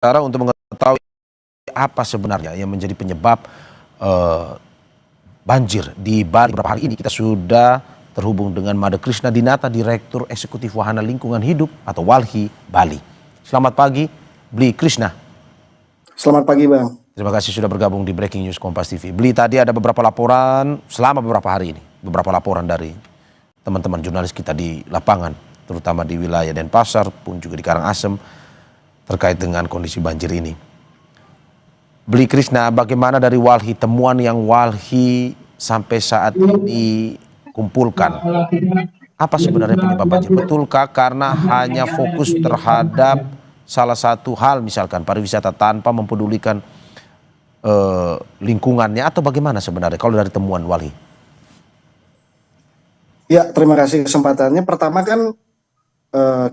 Cara untuk mengetahui apa sebenarnya yang menjadi penyebab banjir di Bali beberapa hari ini, kita sudah terhubung dengan Made Krishna Dinata, Direktur Eksekutif Wahana Lingkungan Hidup atau WALHI Bali. Selamat pagi, Bli Krishna. Selamat pagi, Bang. Terima kasih sudah bergabung di Breaking News Kompas TV. Bli, tadi ada beberapa laporan selama beberapa hari ini, beberapa laporan dari teman-teman jurnalis kita di lapangan, terutama di wilayah Denpasar pun juga di Karangasem, terkait dengan kondisi banjir ini. Bli Krishna, bagaimana dari WALHI, temuan yang WALHI sampai saat ini kumpulkan? Apa sebenarnya penyebab banjir? Betulkah karena hanya fokus terhadap salah satu hal, misalkan pariwisata, tanpa mempedulikan lingkungannya, atau bagaimana sebenarnya kalau dari temuan WALHI? Ya, terima kasih kesempatannya. Pertama kan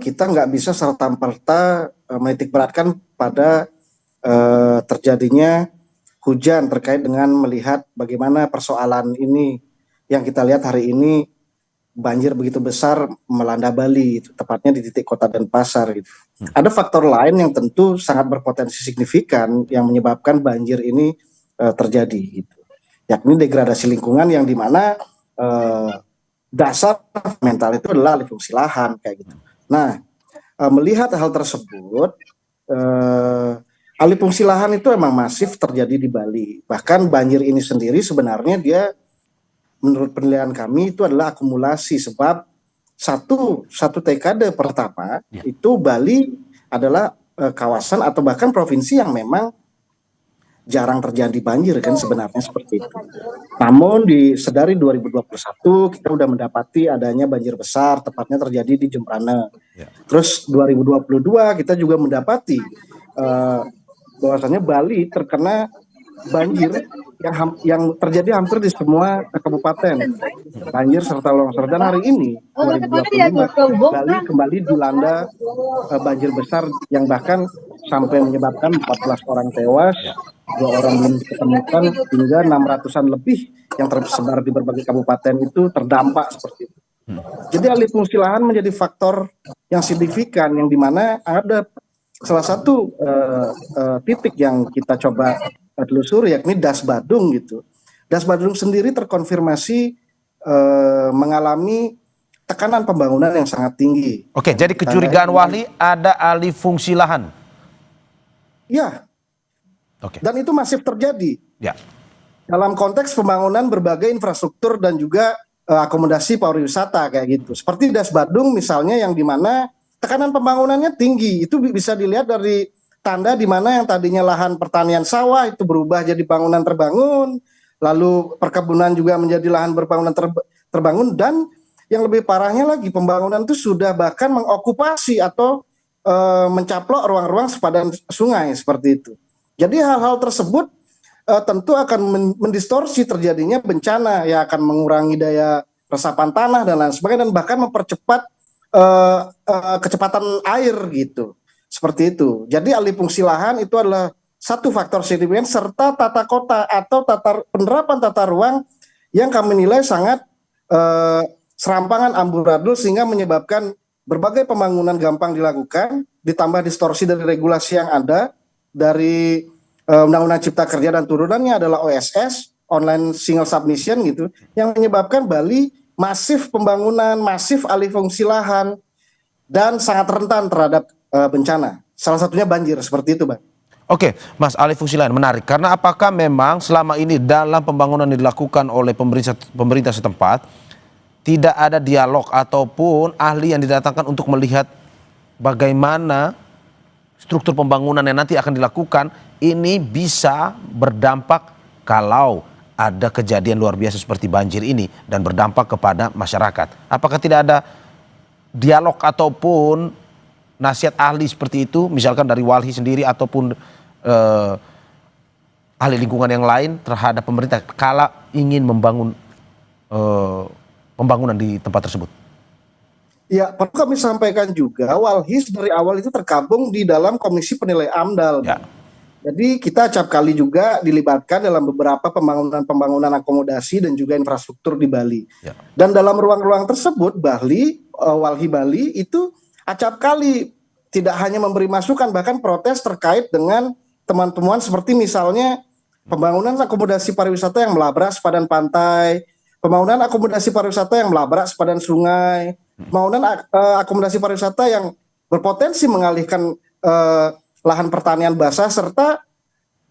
kita nggak bisa serta-merta menitik beratkan pada terjadinya hujan terkait dengan melihat bagaimana persoalan ini yang kita lihat hari ini, banjir begitu besar melanda Bali, tepatnya di titik kota Denpasar gitu. Ada faktor lain yang tentu sangat berpotensi signifikan yang menyebabkan banjir ini terjadi gitu. Yakni degradasi lingkungan yang dimana dasar mental itu adalah alih fungsi lahan kayak gitu. Nah, melihat hal tersebut, alih fungsi lahan itu emang masif terjadi di Bali. Bahkan banjir ini sendiri sebenarnya dia, menurut penilaian kami, itu adalah akumulasi, sebab satu dekade pertama itu Bali adalah kawasan atau bahkan provinsi yang memang jarang terjadi banjir kan sebenarnya seperti itu. Namun sedari 2021 kita udah mendapati adanya banjir besar, tepatnya terjadi di Jembrana. Terus 2022 kita juga mendapati bahwasanya Bali terkena banjir yang terjadi hampir di semua kabupaten, banjir serta longsor. Dan hari ini 2025 Bali kembali dilanda banjir besar yang bahkan sampai menyebabkan 14 orang tewas, 2 orang belum ditemukan, hingga 600-an lebih yang tersebar di berbagai kabupaten itu terdampak seperti itu. Jadi alih fungsi lahan menjadi faktor yang signifikan, yang dimana ada salah satu titik yang kita coba telusuri, yakni Das Badung gitu. Das Badung sendiri terkonfirmasi mengalami tekanan pembangunan yang sangat tinggi. Oke, jadi kecurigaan WALHI ada alih fungsi lahan? Ya. Oke. Dan itu masif terjadi. Ya. Dalam konteks pembangunan berbagai infrastruktur dan juga akomodasi pariwisata kayak gitu. Seperti Das Badung misalnya, yang dimana tekanan pembangunannya tinggi. Itu bisa dilihat dari tanda di mana yang tadinya lahan pertanian sawah itu berubah jadi bangunan terbangun, lalu perkebunan juga menjadi lahan berbangunan terbangun, dan yang lebih parahnya lagi, pembangunan itu sudah bahkan mengokupasi atau mencaplok ruang-ruang sepadan sungai seperti itu. Jadi hal-hal tersebut tentu akan mendistorsi terjadinya bencana, yang akan mengurangi daya resapan tanah dan lain sebagainya, dan bahkan mempercepat kecepatan air gitu. Seperti itu. Jadi alih fungsi lahan itu adalah satu faktor signifikan, serta tata kota atau penerapan tata ruang yang kami nilai sangat serampangan amburadul, sehingga menyebabkan berbagai pembangunan gampang dilakukan, ditambah distorsi dari regulasi yang ada dari Undang-Undang Cipta Kerja dan turunannya adalah OSS, Online Single Submission gitu, yang menyebabkan Bali masif pembangunan, masif alih fungsi lahan, dan sangat rentan terhadap bencana. Salah satunya banjir, seperti itu, Bang. Oke, Mas, alih fungsi lahan menarik. Karena apakah memang selama ini dalam pembangunan yang dilakukan oleh pemerintah setempat, tidak ada dialog ataupun ahli yang didatangkan untuk melihat bagaimana struktur pembangunan yang nanti akan dilakukan ini bisa berdampak kalau ada kejadian luar biasa seperti banjir ini dan berdampak kepada masyarakat? Apakah tidak ada dialog ataupun nasihat ahli seperti itu, misalkan dari WALHI sendiri ataupun ahli lingkungan yang lain terhadap pemerintah kala ingin membangun pembangunan di tempat tersebut? Ya, perlu kami sampaikan juga, WALHI dari awal itu tergabung di dalam Komisi Penilai AMDAL. Ya. Jadi kita acap kali juga dilibatkan dalam beberapa pembangunan akomodasi dan juga infrastruktur di Bali. Ya. Dan dalam ruang-ruang tersebut, WALHI Bali itu acap kali tidak hanya memberi masukan, bahkan protes terkait dengan teman-teman seperti misalnya pembangunan akomodasi pariwisata yang melabrak sepadan pantai, pembangunan akomodasi pariwisata yang melabrak sepadan sungai, pembangunan akomodasi pariwisata yang berpotensi mengalihkan lahan pertanian basah, serta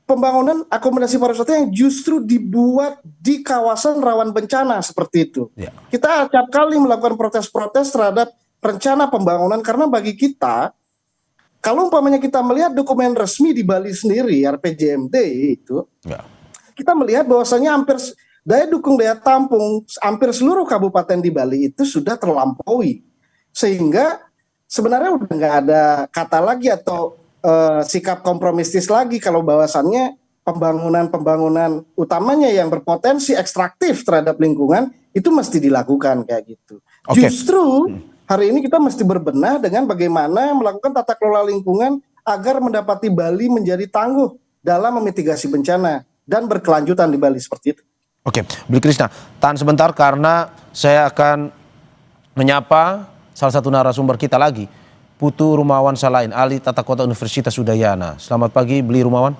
pembangunan akomodasi pariwisata yang justru dibuat di kawasan rawan bencana seperti itu. Ya. Kita acap kali melakukan protes-protes terhadap rencana pembangunan karena bagi kita, kalau umpamanya kita melihat dokumen resmi di Bali sendiri, RPJMD itu, Ya. kita melihat bahwasanya hampir daya dukung daya tampung hampir seluruh kabupaten di Bali itu sudah terlampaui, sehingga sebenarnya udah nggak ada kata lagi atau sikap kompromistis lagi kalau bahwasannya pembangunan utamanya yang berpotensi ekstraktif terhadap lingkungan itu mesti dilakukan kayak gitu. Oke. Justru hari ini kita mesti berbenah dengan bagaimana melakukan tata kelola lingkungan agar mendapati Bali menjadi tangguh dalam memitigasi bencana dan berkelanjutan di Bali seperti itu. Oke, Bli Krishna, tahan sebentar karena saya akan menyapa salah satu narasumber kita lagi, Putu Rumawan Salain, ahli tata kota Universitas Udayana. Selamat pagi, Bli Rumawan.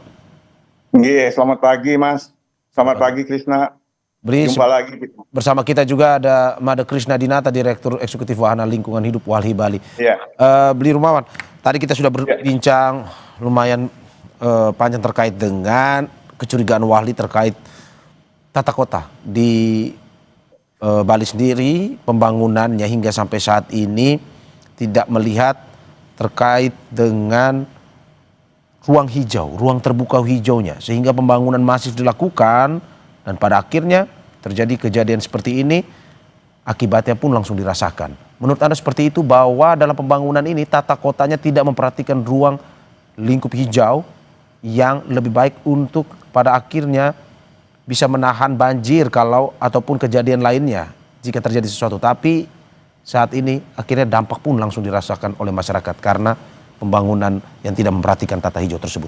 Iya, selamat pagi Mas. Selamat pagi Krishna. Bli, Jumpa lagi. bersama kita juga ada Made Krishna Dinata, Direktur Eksekutif Wahana Lingkungan Hidup Walhi Bali. Iya. Bli Rumawan, tadi kita sudah berbincang lumayan panjang terkait dengan kecurigaan Walhi terkait tata kota di Bali sendiri, pembangunannya hingga sampai saat ini tidak melihat terkait dengan ruang hijau, ruang terbuka hijaunya, sehingga pembangunan masif dilakukan dan pada akhirnya terjadi kejadian seperti ini, akibatnya pun langsung dirasakan. Menurut Anda seperti itu, bahwa dalam pembangunan ini tata kotanya tidak memperhatikan ruang lingkup hijau yang lebih baik untuk pada akhirnya bisa menahan banjir kalau ataupun kejadian lainnya jika terjadi sesuatu. Tapi saat ini akhirnya dampak pun langsung dirasakan oleh masyarakat karena pembangunan yang tidak memperhatikan tata hijau tersebut.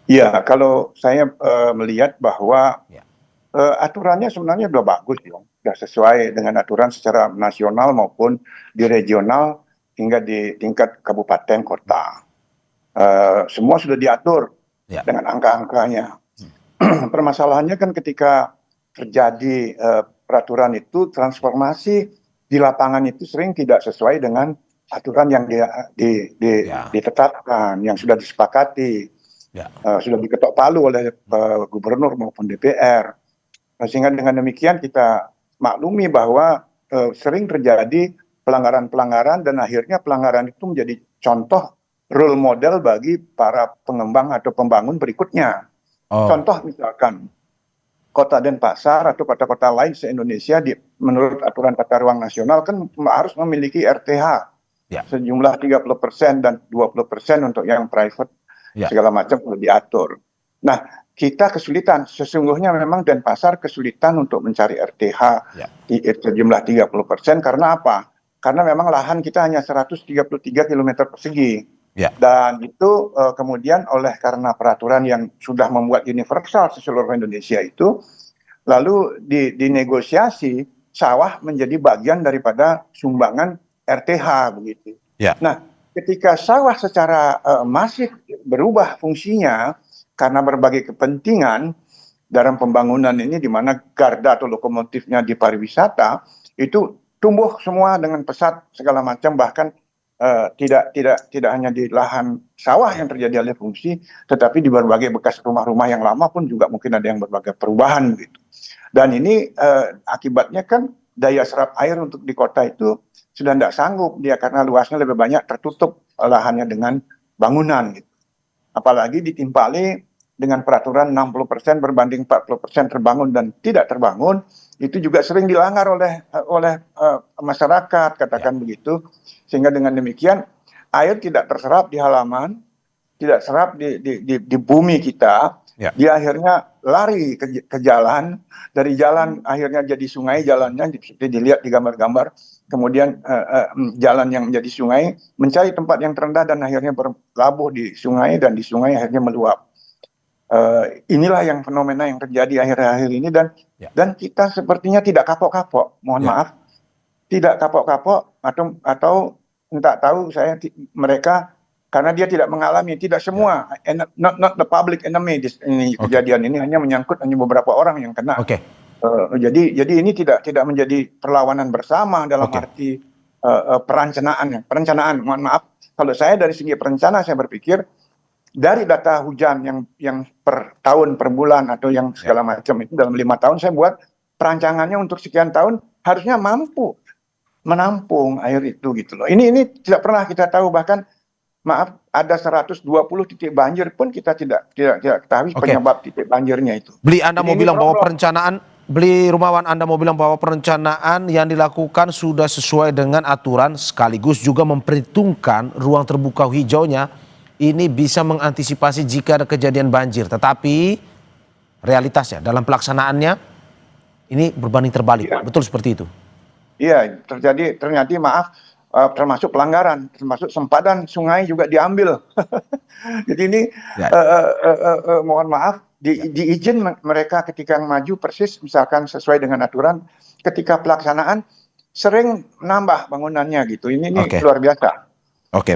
Iya, kalau saya melihat bahwa aturannya sebenarnya sudah bagus, ya. Sudah sesuai dengan aturan secara nasional maupun di regional hingga di tingkat kabupaten kota. Semua sudah diatur dengan angka-angkanya. Permasalahannya kan ketika terjadi peraturan itu, transformasi di lapangan itu sering tidak sesuai dengan aturan yang ditetapkan, yang sudah disepakati, sudah diketok palu oleh gubernur maupun DPR. Sehingga dengan demikian kita maklumi bahwa sering terjadi pelanggaran-pelanggaran dan akhirnya pelanggaran itu menjadi contoh role model bagi para pengembang atau pembangun berikutnya. Contoh misalkan Kota Denpasar atau kota-kota lain se-Indonesia menurut aturan tata ruang nasional kan harus memiliki RTH sejumlah 30% dan 20% untuk yang private segala macam sudah diatur. Nah, kita kesulitan, sesungguhnya memang Denpasar kesulitan untuk mencari RTH di sejumlah 30% karena apa? Karena memang lahan kita hanya 133 km persegi. Dan itu kemudian karena peraturan yang sudah membuat universal di seluruh Indonesia itu, lalu dinegosiasi sawah menjadi bagian daripada sumbangan RTH begitu. Nah, ketika sawah secara masif berubah fungsinya karena berbagai kepentingan dalam pembangunan ini, di mana garda atau lokomotifnya di pariwisata itu tumbuh semua dengan pesat segala macam, bahkan tidak hanya di lahan sawah yang terjadi alih fungsi, tetapi di berbagai bekas rumah-rumah yang lama pun juga mungkin ada yang berbagai perubahan gitu. Dan ini akibatnya kan daya serap air untuk di kota itu sudah tidak sanggup dia karena luasnya lebih banyak tertutup lahannya dengan bangunan gitu. Apalagi ditimpali dengan peraturan 60% berbanding 40% terbangun dan tidak terbangun, itu juga sering dilanggar oleh masyarakat, katakan begitu. Sehingga dengan demikian air tidak terserap di halaman, tidak serap di bumi kita, dia akhirnya lari ke jalan, dari jalan akhirnya jadi sungai jalannya, seperti dilihat di gambar-gambar, kemudian jalan yang menjadi sungai mencari tempat yang terendah dan akhirnya berlabuh di sungai dan di sungai akhirnya meluap. Inilah yang fenomena yang terjadi akhir-akhir ini dan kita sepertinya tidak kapok-kapok, mohon maaf, tidak kapok-kapok atau entah tahu mereka karena dia tidak mengalami, tidak semua, not the public enemy ini kejadian ini hanya menyangkut hanya beberapa orang yang kena. Jadi ini tidak menjadi perlawanan bersama dalam arti perencanaan. Mohon maaf, kalau saya dari segi perencana saya berpikir dari data hujan yang per tahun, per bulan atau yang segala macam itu dalam 5 tahun saya buat perancangannya untuk sekian tahun harusnya mampu menampung air itu gitu loh. Ini tidak pernah kita tahu, bahkan maaf ada 120 titik banjir pun kita tidak ketahui penyebab titik banjirnya itu. Beli Rumawan, Anda mau bilang bahwa perencanaan yang dilakukan sudah sesuai dengan aturan sekaligus juga memperhitungkan ruang terbuka hijaunya ini bisa mengantisipasi jika ada kejadian banjir. Tetapi realitasnya dalam pelaksanaannya ini berbanding terbalik. Betul seperti itu? Iya, terjadi maaf termasuk pelanggaran, termasuk sempadan sungai juga diambil. Jadi ini mohon maaf diizin mereka ketika maju persis misalkan sesuai dengan aturan, ketika pelaksanaan sering nambah bangunannya gitu. Ini luar biasa. Oke.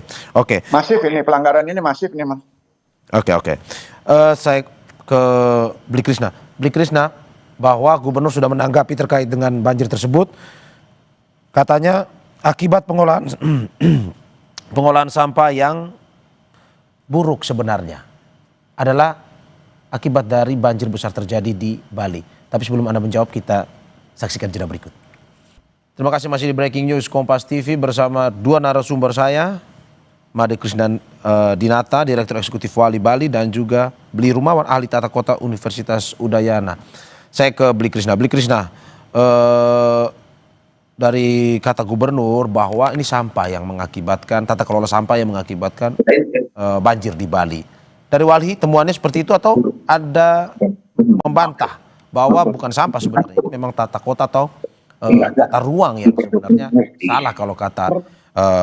Masif ini pelanggaran ini masif nih, Mas. Oke. Saya ke Bli Krishna, bahwa gubernur sudah menanggapi terkait dengan banjir tersebut. Katanya akibat pengolahan sampah yang buruk sebenarnya adalah akibat dari banjir besar terjadi di Bali. Tapi sebelum Anda menjawab, kita saksikan jeda berikut. Terima kasih, masih di Breaking News Kompas TV bersama dua narasumber saya, Made Krishna Dinata, Direktur Eksekutif Wali Bali, dan juga Bli Rumawan, ahli tata kota Universitas Udayana. Saya ke Bli Krishna. Dari kata gubernur bahwa ini sampah yang mengakibatkan, tata kelola sampah yang mengakibatkan banjir di Bali. Dari Walhi temuannya seperti itu atau ada membantah bahwa bukan sampah sebenarnya, ini memang tata kota atau tata ruang yang sebenarnya salah kalau kata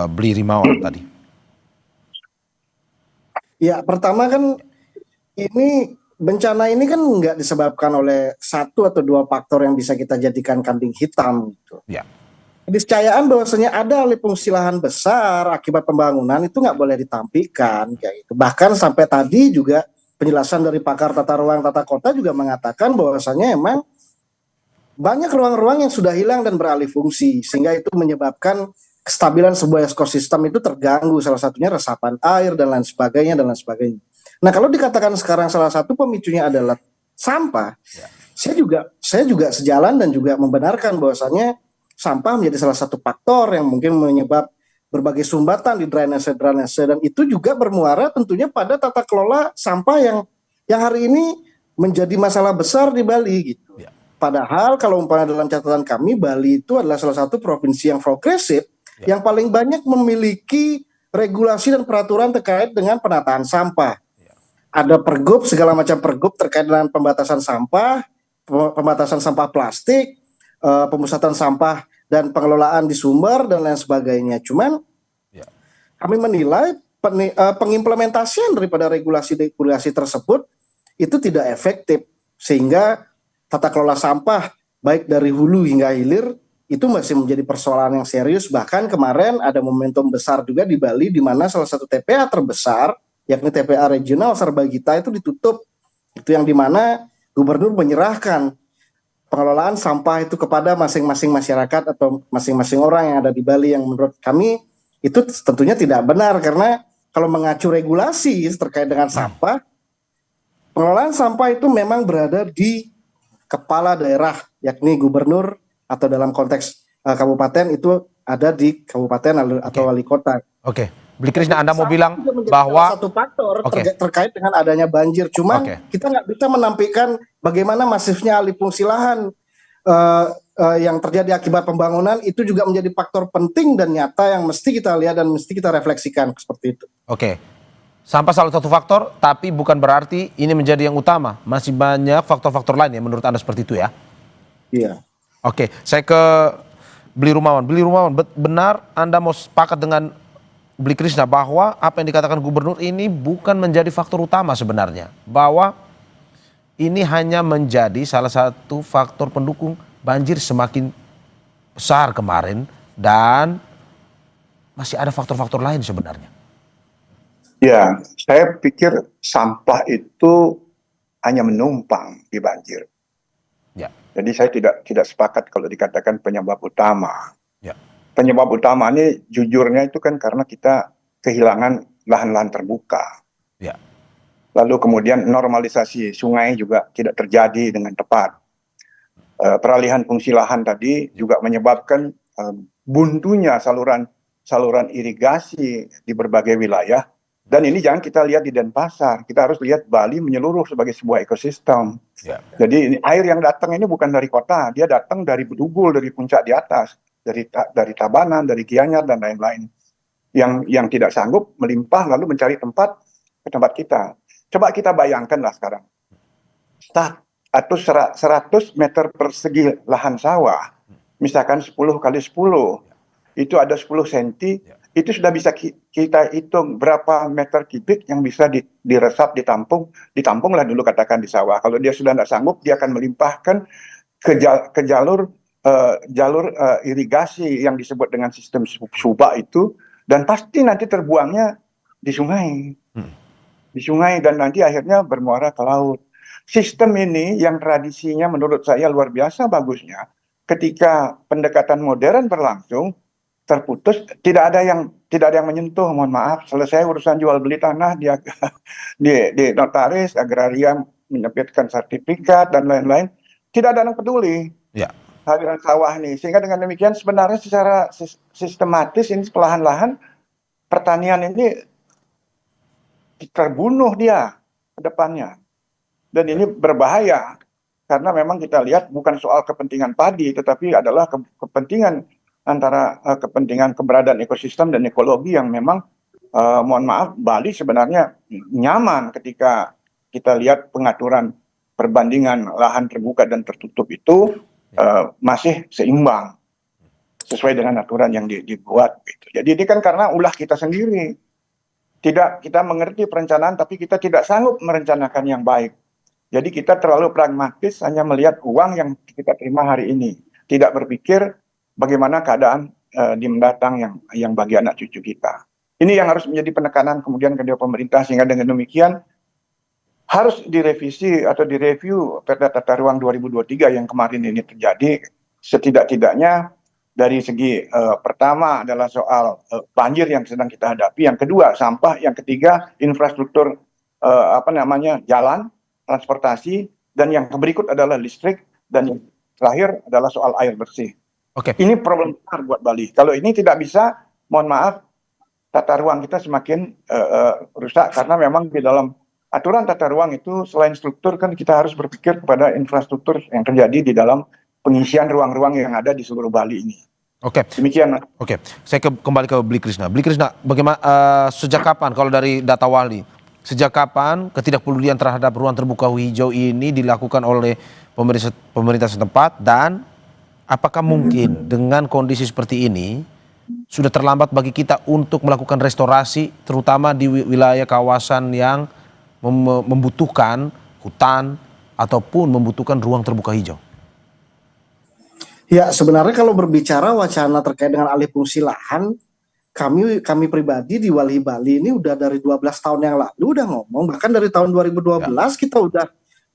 Bli Rumawan tadi? Ya, pertama kan ini bencana ini kan nggak disebabkan oleh satu atau dua faktor yang bisa kita jadikan kambing hitam gitu. Ya. Keniscayaan bahwasanya ada alih fungsi lahan besar akibat pembangunan itu nggak boleh ditampilkan kayak gitu. Bahkan sampai tadi juga penjelasan dari pakar tata ruang tata kota juga mengatakan bahwasanya emang banyak ruang-ruang yang sudah hilang dan beralih fungsi sehingga itu menyebabkan kestabilan sebuah ekosistem itu terganggu, salah satunya resapan air dan lain sebagainya. Nah, kalau dikatakan sekarang salah satu pemicunya adalah sampah, saya juga sejalan dan juga membenarkan bahwasanya sampah menjadi salah satu faktor yang mungkin menyebab berbagai sumbatan di drainase dan itu juga bermuara tentunya pada tata kelola sampah yang hari ini menjadi masalah besar di Bali gitu. Padahal kalau umpamanya dalam catatan kami, Bali itu adalah salah satu provinsi yang progresif yang paling banyak memiliki regulasi dan peraturan terkait dengan penataan sampah. Ada pergub, segala macam pergub terkait dengan pembatasan sampah plastik, pemusatan sampah dan pengelolaan di sumber dan lain sebagainya. Cuman kami menilai pengimplementasian daripada regulasi tersebut itu tidak efektif sehingga tata kelola sampah baik dari hulu hingga hilir itu masih menjadi persoalan yang serius. Bahkan kemarin ada momentum besar juga di Bali di mana salah satu TPA terbesar yakni TPA regional Sarbagita itu ditutup. Itu yang dimana gubernur menyerahkan pengelolaan sampah itu kepada masing-masing masyarakat atau masing-masing orang yang ada di Bali, yang menurut kami itu tentunya tidak benar karena kalau mengacu regulasi terkait dengan sampah, pengelolaan sampah itu memang berada di kepala daerah yakni gubernur atau dalam konteks kabupaten itu ada di kabupaten atau wali kota. Bli Krishna, Anda mau bilang bahwa satu faktor terkait dengan adanya banjir, cuman kita nggak bisa menampilkan bagaimana masifnya alih fungsi lahan yang terjadi akibat pembangunan itu juga menjadi faktor penting dan nyata yang mesti kita lihat dan mesti kita refleksikan seperti itu. Sampah salah satu faktor, tapi bukan berarti ini menjadi yang utama. Masih banyak faktor-faktor lain ya menurut Anda seperti itu ya? Iya. Saya ke Bli Rumawan. Benar Anda mau sepakat dengan Bli Krishna bahwa apa yang dikatakan gubernur ini bukan menjadi faktor utama sebenarnya, bahwa ini hanya menjadi salah satu faktor pendukung banjir semakin besar kemarin dan masih ada faktor-faktor lain sebenarnya? Ya, saya pikir sampah itu hanya menumpang di banjir. Ya. Jadi saya tidak sepakat kalau dikatakan penyebab utama. Ya. Penyebab utama ini jujurnya itu kan karena kita kehilangan lahan-lahan terbuka. Ya. Lalu kemudian normalisasi sungai juga tidak terjadi dengan tepat. Peralihan fungsi lahan tadi juga menyebabkan buntunya saluran irigasi di berbagai wilayah. Dan ini jangan kita lihat di Denpasar, kita harus lihat Bali menyeluruh sebagai sebuah ekosistem. Ya. Jadi air yang datang ini bukan dari kota, dia datang dari Bedugul, dari puncak di atas, dari Tabanan, dari Gianyar dan lain-lain. Yang tidak sanggup melimpah lalu mencari tempat ke tempat kita. Coba kita bayangkanlah sekarang, atau 100 meter persegi lahan sawah, misalkan 10 kali 10, itu ada 10 cm, itu sudah bisa kita hitung berapa meter kubik yang bisa diresap, ditampunglah dulu katakan di sawah. Kalau dia sudah tidak sanggup, dia akan melimpahkan ke jalur irigasi yang disebut dengan sistem subak itu, dan pasti nanti terbuangnya di sungai. Di sungai dan nanti akhirnya bermuara ke laut. Sistem ini yang tradisinya menurut saya luar biasa bagusnya, ketika pendekatan modern berlangsung, terputus, tidak ada yang menyentuh, mohon maaf, selesai urusan jual beli tanah, dia di notaris, agraria menerbitkan sertifikat dan lain-lain, tidak ada yang peduli. Ya. Hadiran sawah nih, sehingga dengan demikian sebenarnya secara sistematis ini perlahan-lahan pertanian ini terbunuh dia ke depannya. Dan ini berbahaya karena memang kita lihat bukan soal kepentingan padi, tetapi adalah kepentingan antara kepentingan keberadaan ekosistem dan ekologi yang memang mohon maaf, Bali sebenarnya nyaman ketika kita lihat pengaturan perbandingan lahan terbuka dan tertutup itu masih seimbang sesuai dengan aturan yang dibuat gitu. Jadi ini kan karena ulah kita sendiri. Tidak, kita mengerti perencanaan tapi kita tidak sanggup merencanakan yang baik. Jadi kita terlalu pragmatis, hanya melihat uang yang kita terima hari ini, tidak berpikir bagaimana keadaan di mendatang yang bagi anak cucu kita. Ini yang harus menjadi penekanan kemudian kedua pemerintah, sehingga dengan demikian harus direvisi atau direview Perda Tata Ruang 2023 yang kemarin ini terjadi. Setidak-tidaknya dari segi pertama adalah soal banjir yang sedang kita hadapi, yang kedua sampah, yang ketiga infrastruktur jalan, transportasi, dan yang berikut adalah listrik, dan yang terakhir adalah soal air bersih. Oke. Ini problem besar buat Bali. Kalau ini tidak bisa, mohon maaf, tata ruang kita semakin rusak, karena memang di dalam aturan tata ruang itu selain struktur kan kita harus berpikir kepada infrastruktur yang terjadi di dalam pengisian ruang-ruang yang ada di seluruh Bali ini. Oke. Demikian. Oke. Saya kembali ke Bli Krishna. Bli Krishna, bagaimana sejak kapan kalau dari data Wali? Sejak kapan ketidakpedulian terhadap ruang terbuka hijau ini dilakukan oleh pemerintah setempat, dan apakah mungkin dengan kondisi seperti ini sudah terlambat bagi kita untuk melakukan restorasi, terutama di wilayah kawasan yang membutuhkan hutan ataupun membutuhkan ruang terbuka hijau? Ya, sebenarnya kalau berbicara wacana terkait dengan alih fungsi lahan, kami pribadi di Walhi Bali ini udah dari 12 tahun yang lalu udah ngomong, bahkan dari tahun 2012 kita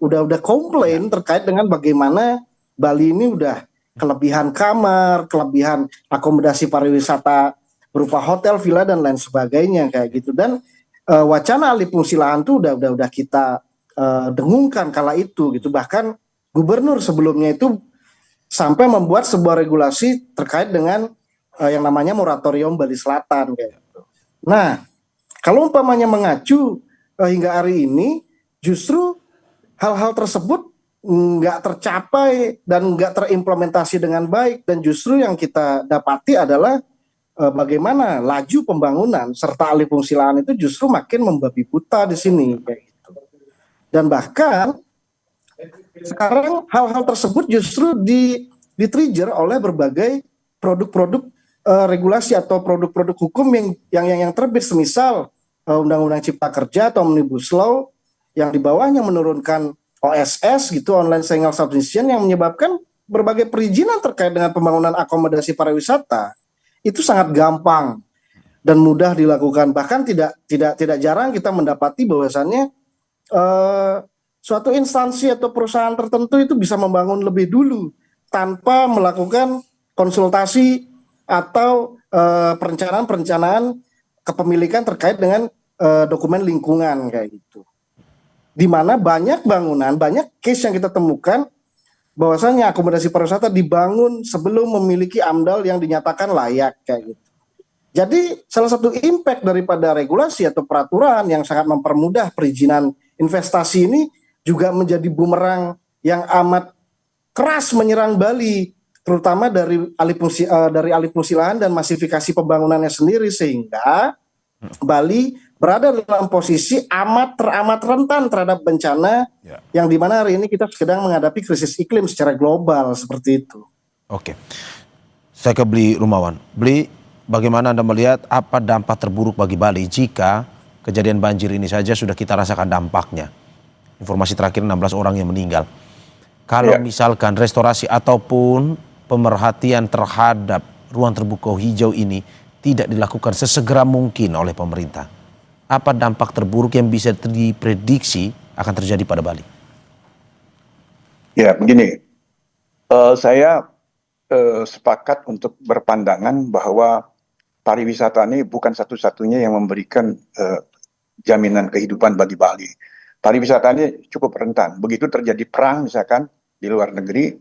udah komplain terkait dengan bagaimana Bali ini udah kelebihan kamar, kelebihan akomodasi pariwisata berupa hotel, villa dan lain sebagainya kayak gitu. Dan wacana alih fungsi lahan tuh udah kita dengungkan kala itu gitu. Bahkan gubernur sebelumnya itu sampai membuat sebuah regulasi terkait dengan yang namanya moratorium Bali Selatan kayak gitu. Nah, kalau umpamanya mengacu hingga hari ini, justru hal-hal tersebut nggak tercapai dan nggak terimplementasi dengan baik, dan justru yang kita dapati adalah bagaimana laju pembangunan serta alih fungsi lahan itu justru makin membabi buta di sini kayak gitu. Dan bahkan sekarang hal-hal tersebut justru di-trigger oleh berbagai produk-produk regulasi atau produk-produk hukum yang terbit, semisal Undang-Undang Cipta Kerja atau Omnibus Law yang di bawahnya menurunkan OSS gitu, online single subsistence, yang menyebabkan berbagai perizinan terkait dengan pembangunan akomodasi pariwisata itu sangat gampang. dan mudah dilakukan. Bahkan tidak jarang kita mendapati bahwasannya suatu instansi atau perusahaan tertentu itu bisa membangun lebih dulu tanpa melakukan konsultasi atau perencanaan kepemilikan terkait dengan dokumen lingkungan kayak gitu. Di mana banyak bangunan, banyak case yang kita temukan bahwasanya akomodasi pariwisata dibangun sebelum memiliki AMDAL yang dinyatakan layak kayak gitu. Jadi salah satu impact daripada regulasi atau peraturan yang sangat mempermudah perizinan investasi ini juga menjadi bumerang yang amat keras menyerang Bali, terutama dari alih fungsi lahan dan masifikasi pembangunannya sendiri, sehingga Bali berada dalam posisi teramat rentan terhadap bencana yang dimana hari ini kita sedang menghadapi krisis iklim secara global seperti itu. Oke, saya ke Bli Rumawan. Bli, bagaimana Anda melihat apa dampak terburuk bagi Bali jika kejadian banjir ini saja sudah kita rasakan dampaknya? Informasi terakhir 16 orang yang meninggal. Kalau misalkan restorasi ataupun pemerhatian terhadap ruang terbuka hijau ini tidak dilakukan sesegera mungkin oleh pemerintah, apa dampak terburuk yang bisa diprediksi akan terjadi pada Bali? Ya, begini, saya sepakat untuk berpandangan bahwa pariwisata ini bukan satu-satunya yang memberikan jaminan kehidupan bagi Bali. Pariwisata ini cukup rentan. Begitu terjadi perang misalkan di luar negeri,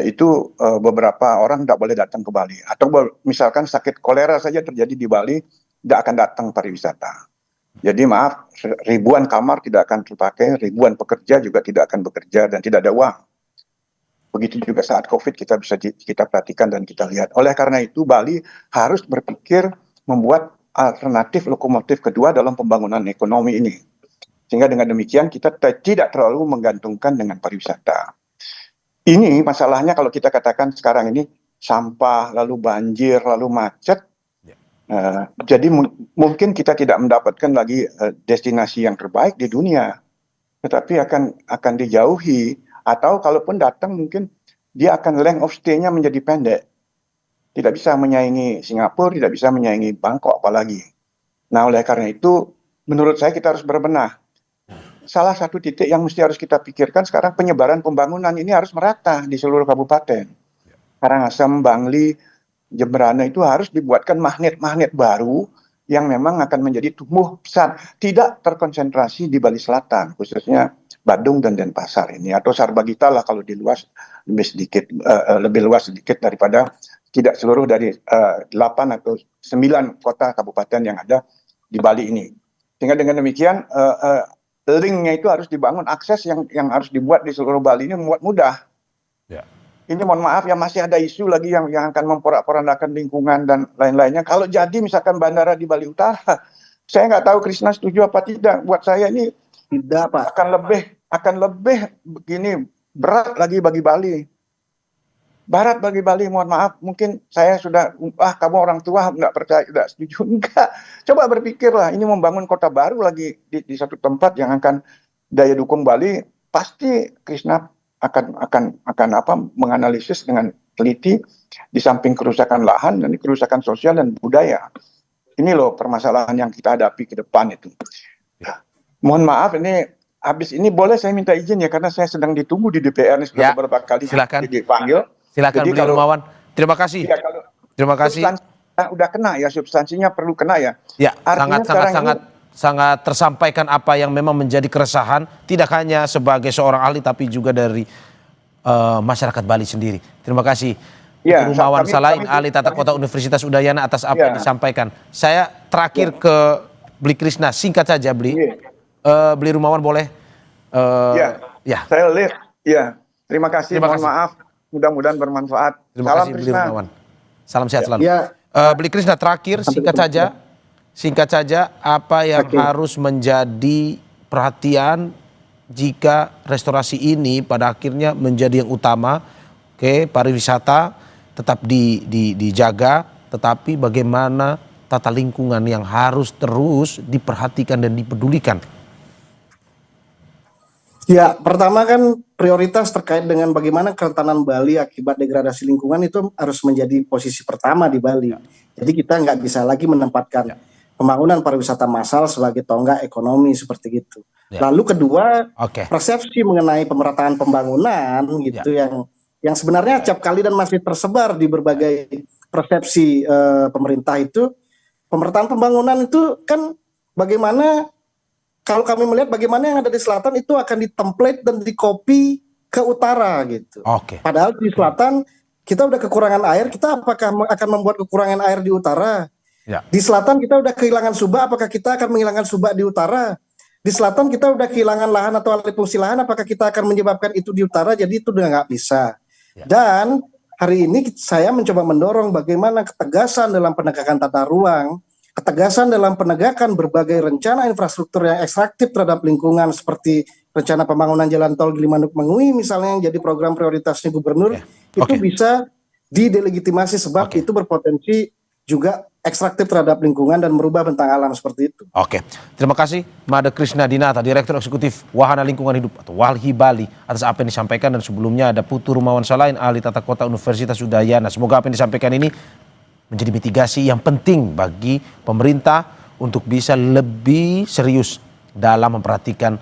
itu beberapa orang tidak boleh datang ke Bali. Atau misalkan sakit kolera saja terjadi di Bali, tidak akan datang pariwisata. Jadi maaf, ribuan kamar tidak akan terpakai, ribuan pekerja juga tidak akan bekerja dan tidak ada uang. Begitu juga saat COVID kita perhatikan dan kita lihat. Oleh karena itu Bali harus berpikir membuat alternatif lokomotif kedua dalam pembangunan ekonomi ini. Sehingga dengan demikian kita tidak terlalu menggantungkan dengan pariwisata. Ini masalahnya kalau kita katakan sekarang ini sampah, lalu banjir, lalu macet. Jadi mungkin kita tidak mendapatkan lagi destinasi yang terbaik di dunia, tetapi akan dijauhi, atau kalaupun datang mungkin dia akan length of stay-nya menjadi pendek. Tidak bisa menyaingi Singapura, tidak bisa menyaingi Bangkok apalagi. Nah, oleh karena itu menurut saya kita harus berbenah. Salah satu titik yang mesti harus kita pikirkan sekarang, penyebaran pembangunan ini harus merata di seluruh kabupaten. Karangasem, Bangli, Jemberana itu harus dibuatkan magnet-magnet baru yang memang akan menjadi tumbuh besar, tidak terkonsentrasi di Bali Selatan, khususnya Badung dan Denpasar ini, atau Sarbagita lah kalau diluas lebih luas sedikit daripada tidak seluruh dari 8 atau 9 kota kabupaten yang ada di Bali ini. Sehingga dengan demikian linknya itu harus dibangun, akses yang harus dibuat di seluruh Bali ini membuat mudah. Ini mohon maaf ya, masih ada isu lagi yang akan memporak-porandakan lingkungan dan lain-lainnya. Kalau jadi misalkan bandara di Bali Utara, saya nggak tahu Krisna setuju apa tidak. Buat saya ini tidak, Pak. Akan lebih begini berat lagi bagi Bali. Barat bagi Bali, mohon maaf. Mungkin saya sudah, kamu orang tua nggak percaya, nggak setuju. Enggak. Coba berpikirlah, ini membangun kota baru lagi di satu tempat yang akan daya dukung Bali. Pasti Krisna akan menganalisis dengan teliti di samping kerusakan lahan dan kerusakan sosial dan budaya. Ini loh permasalahan yang kita hadapi ke depan itu. Mohon maaf, ini habis ini boleh saya minta izin ya, karena saya sedang ditunggu di DPR ini sudah beberapa kali dipanggil. Silakan Bli Rumawan. Terima kasih. Ya, kalau terima kasih. Udah kena ya, substansinya perlu kena ya. Ya, sangat tersampaikan apa yang memang menjadi keresahan, tidak hanya sebagai seorang ahli tapi juga dari masyarakat Bali sendiri. Terima kasih. Ya, Rumawan Salahin, ahli tata kota Universitas Udayana atas apa yang disampaikan. Saya terakhir ke Bli Krisna, singkat saja Bli. Bli Rumawan boleh? Saya lihat. Ya, terima kasih. Mohon maaf. Mudah-mudahan bermanfaat. Terima kasih Bli Rumawan. Salam sehat selalu. Bli Krisna terakhir, singkat saja apa yang harus menjadi perhatian jika restorasi ini pada akhirnya menjadi yang utama. Pariwisata tetap dijaga, tetapi bagaimana tata lingkungan yang harus terus diperhatikan dan dipedulikan? Ya, pertama kan prioritas terkait dengan bagaimana kerentanan Bali akibat degradasi lingkungan itu harus menjadi posisi pertama di Bali. Jadi kita nggak bisa lagi menempatkan pembangunan pariwisata massal sebagai tonggak ekonomi seperti itu. Lalu kedua, persepsi mengenai pemerataan pembangunan gitu yang sebenarnya acap kali dan masih tersebar di berbagai persepsi pemerintah itu. Pemerataan pembangunan itu kan bagaimana, kalau kami melihat bagaimana yang ada di selatan itu akan ditemplate dan di-copy ke utara gitu. Padahal di selatan kita udah kekurangan air, kita apakah akan membuat kekurangan air di utara? Di selatan kita udah kehilangan subak, apakah kita akan menghilangkan subak di utara? Di selatan kita udah kehilangan lahan atau alih fungsi lahan, apakah kita akan menyebabkan itu di utara? Jadi itu udah nggak bisa. Dan hari ini saya mencoba mendorong bagaimana ketegasan dalam penegakan tata ruang, ketegasan dalam penegakan berbagai rencana infrastruktur yang ekstraktif terhadap lingkungan seperti rencana pembangunan jalan tol Gilimanuk-Mengui misalnya yang jadi program prioritasnya gubernur itu bisa didelegitimasi sebab itu berpotensi juga ekstraktif terhadap lingkungan dan merubah bentang alam seperti itu. Terima kasih Made Krishna Dinata, Direktur Eksekutif Wahana Lingkungan Hidup atau WALHI Bali atas apa yang disampaikan, dan sebelumnya ada Putu Rumawan Salain, ahli tata kota Universitas Udayana. Semoga apa yang disampaikan ini menjadi mitigasi yang penting bagi pemerintah untuk bisa lebih serius dalam memperhatikan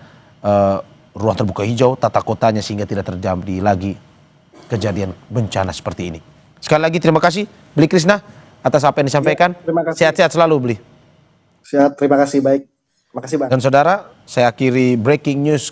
ruang terbuka hijau, tata kotanya, sehingga tidak terjadi lagi kejadian bencana seperti ini. Sekali lagi terima kasih Bli Krishna atas apa yang disampaikan. Sehat-sehat selalu, Bli. Sehat, terima kasih, baik. Terima kasih, Bang. Dan saudara, saya akhiri breaking news